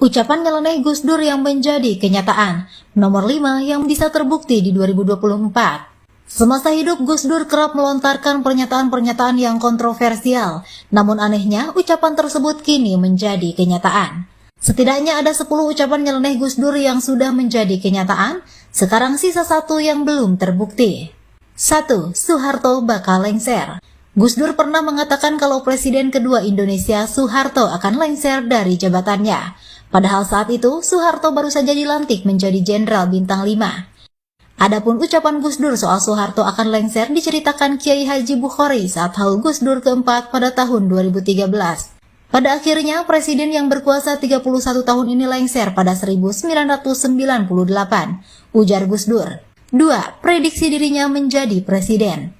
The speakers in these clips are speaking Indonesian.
Ucapan nyeleneh Gus Dur yang menjadi kenyataan. Nomor 5 yang bisa terbukti di 2024. Semasa hidup Gus Dur kerap melontarkan pernyataan-pernyataan yang kontroversial. Namun anehnya, ucapan tersebut kini menjadi kenyataan. Setidaknya ada 10 ucapan nyeleneh Gus Dur yang sudah menjadi kenyataan. Sekarang sisa satu yang belum terbukti. 1. Soeharto bakal lengser. Gus Dur pernah mengatakan kalau Presiden kedua Indonesia Soeharto akan lengser dari jabatannya. Padahal saat itu Soeharto baru saja dilantik menjadi Jenderal Bintang 5. Adapun ucapan Gus Dur soal Soeharto akan lengser diceritakan Kiai Haji Bukhari saat haul Gus Dur keempat pada tahun 2013. Pada akhirnya Presiden yang berkuasa 31 tahun ini lengser pada 1998, ujar Gus Dur. 2. Prediksi dirinya menjadi Presiden.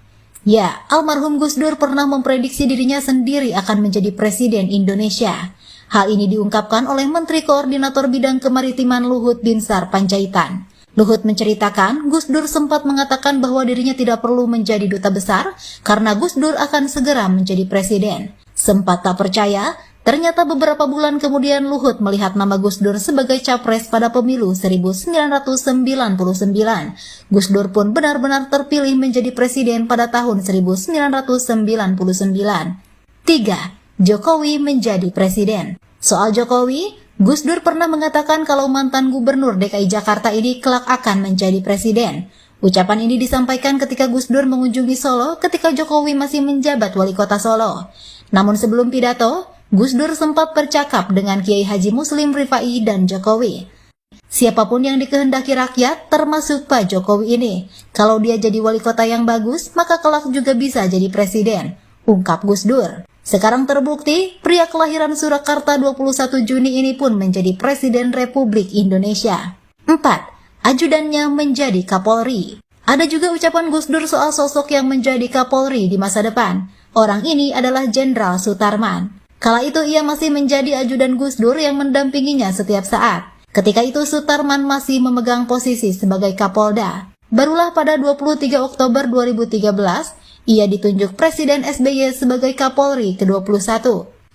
Ya, almarhum Gus Dur pernah memprediksi dirinya sendiri akan menjadi Presiden Indonesia. Hal ini diungkapkan oleh Menteri Koordinator Bidang Kemaritiman Luhut Binsar Panjaitan. Luhut menceritakan, Gus Dur sempat mengatakan bahwa dirinya tidak perlu menjadi duta besar karena Gus Dur akan segera menjadi presiden. Sempat tak percaya, ternyata beberapa bulan kemudian Luhut melihat nama Gus Dur sebagai capres pada pemilu 1999. Gus Dur pun benar-benar terpilih menjadi presiden pada tahun 1999. 3. Jokowi menjadi presiden. Soal Jokowi, Gus Dur pernah mengatakan kalau mantan gubernur DKI Jakarta ini kelak akan menjadi presiden. Ucapan ini disampaikan ketika Gus Dur mengunjungi Solo ketika Jokowi masih menjabat wali kota Solo. Namun sebelum pidato, Gus Dur sempat bercakap dengan Kiai Haji Muslim Rifai dan Jokowi. Siapapun yang dikehendaki rakyat, termasuk Pak Jokowi ini, kalau dia jadi wali kota yang bagus, maka kelak juga bisa jadi presiden, ungkap Gus Dur. Sekarang terbukti, pria kelahiran Surakarta 21 Juni ini pun menjadi Presiden Republik Indonesia. 4. Ajudannya menjadi Kapolri. Ada juga ucapan Gus Dur soal sosok yang menjadi Kapolri di masa depan. Orang ini adalah Jenderal Sutarman. Kala itu ia masih menjadi ajudan Gus Dur yang mendampinginya setiap saat. Ketika itu Sutarman masih memegang posisi sebagai Kapolda. Barulah pada 23 Oktober 2013, ia ditunjuk Presiden SBY sebagai Kapolri ke-21.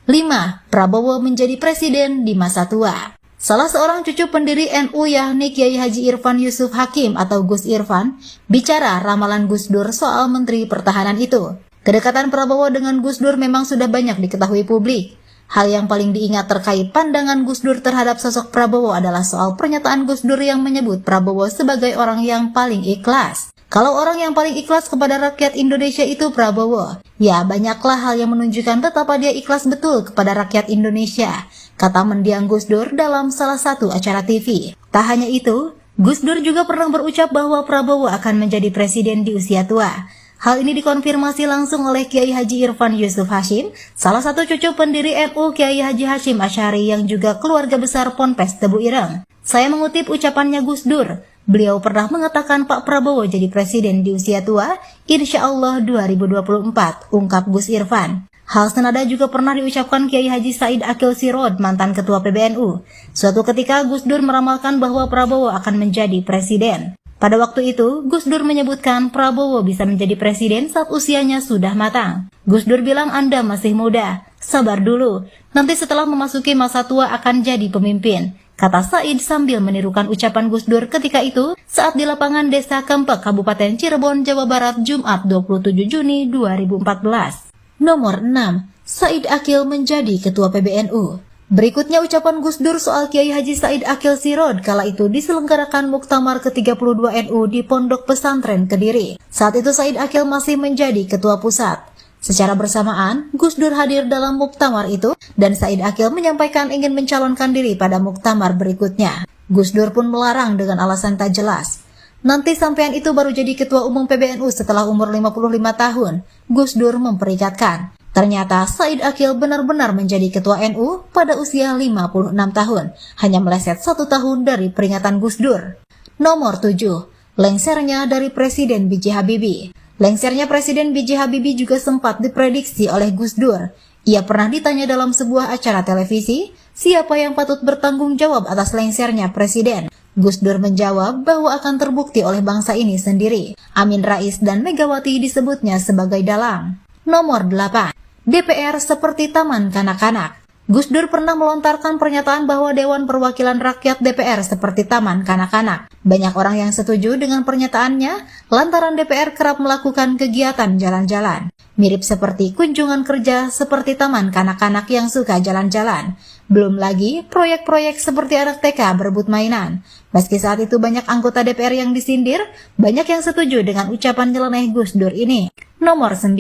5. Prabowo menjadi presiden di masa tua. Salah seorang cucu pendiri NU yakni Kiai Haji Irfan Yusuf Hakim atau Gus Irfan bicara ramalan Gus Dur soal Menteri Pertahanan itu. Kedekatan Prabowo dengan Gus Dur memang sudah banyak diketahui publik. Hal yang paling diingat terkait pandangan Gus Dur terhadap sosok Prabowo adalah soal pernyataan Gus Dur yang menyebut Prabowo sebagai orang yang paling ikhlas. Kalau orang yang paling ikhlas kepada rakyat Indonesia itu Prabowo, ya banyaklah hal yang menunjukkan betapa dia ikhlas betul kepada rakyat Indonesia, kata mendiang Gus Dur dalam salah satu acara TV. Tak hanya itu, Gus Dur juga pernah berucap bahwa Prabowo akan menjadi presiden di usia tua. Hal ini dikonfirmasi langsung oleh Kiai Haji Irfan Yusuf Hashim, salah satu cucu pendiri NU Kiai Haji Hashim Asy'ari yang juga keluarga besar Ponpes Tebu Ireng. Saya mengutip ucapannya Gus Dur. Beliau pernah mengatakan Pak Prabowo jadi presiden di usia tua, insya Allah 2024, ungkap Gus Irfan. Hal senada juga pernah diucapkan Kiai Haji Said Akil Sirod, mantan ketua PBNU. Suatu ketika Gus Dur meramalkan bahwa Prabowo akan menjadi presiden. Pada waktu itu, Gus Dur menyebutkan Prabowo bisa menjadi presiden saat usianya sudah matang. Gus Dur bilang Anda masih muda, sabar dulu, nanti setelah memasuki masa tua akan jadi pemimpin, kata Said sambil menirukan ucapan Gus Dur ketika itu saat di lapangan Desa Kempek, Kabupaten Cirebon, Jawa Barat, Jumat 27 Juni 2014. Nomor 6. Said Akil menjadi Ketua PBNU. Berikutnya ucapan Gus Dur soal Kiai Haji Said Akil Sirod kala itu diselenggarakan Muktamar ke-32 NU di Pondok Pesantren Kediri. Saat itu Said Akil masih menjadi Ketua Pusat. Secara bersamaan, Gus Dur hadir dalam muktamar itu dan Said Akil menyampaikan ingin mencalonkan diri pada muktamar berikutnya. Gus Dur pun melarang dengan alasan tak jelas. Nanti sampean itu baru jadi Ketua Umum PBNU setelah umur 55 tahun, Gus Dur memperikatkan. Ternyata Said Akil benar-benar menjadi Ketua NU pada usia 56 tahun, hanya meleset 1 tahun dari peringatan Gus Dur. Nomor 7. Lengsernya dari Presiden B.J. Habibie. Lengsernya Presiden B.J. Habibie juga sempat diprediksi oleh Gus Dur. Ia pernah ditanya dalam sebuah acara televisi, siapa yang patut bertanggung jawab atas lengsernya Presiden. Gus Dur menjawab bahwa akan terbukti oleh bangsa ini sendiri. Amin Rais dan Megawati disebutnya sebagai dalang. Nomor 8. DPR seperti taman kanak-kanak. Gus Dur pernah melontarkan pernyataan bahwa Dewan Perwakilan Rakyat DPR seperti taman kanak-kanak. Banyak orang yang setuju dengan pernyataannya lantaran DPR kerap melakukan kegiatan jalan-jalan. Mirip seperti kunjungan kerja seperti taman kanak-kanak yang suka jalan-jalan. Belum lagi proyek-proyek seperti anak TK berebut mainan. Meski saat itu banyak anggota DPR yang disindir, banyak yang setuju dengan ucapan nyeleneh Gus Dur ini. Nomor 9.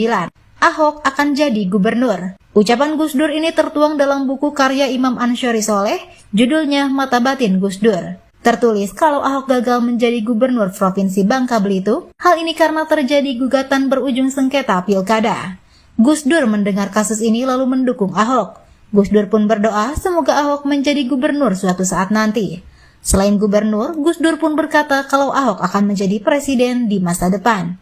Ahok akan jadi gubernur. Ucapan Gus Dur ini tertuang dalam buku karya Imam Ansyari Soleh, judulnya Mata Batin Gus Dur. Tertulis kalau Ahok gagal menjadi gubernur Provinsi Bangka Belitung, hal ini karena terjadi gugatan berujung sengketa pilkada. Gus Dur mendengar kasus ini lalu mendukung Ahok. Gus Dur pun berdoa semoga Ahok menjadi gubernur suatu saat nanti. Selain gubernur, Gus Dur pun berkata kalau Ahok akan menjadi presiden di masa depan.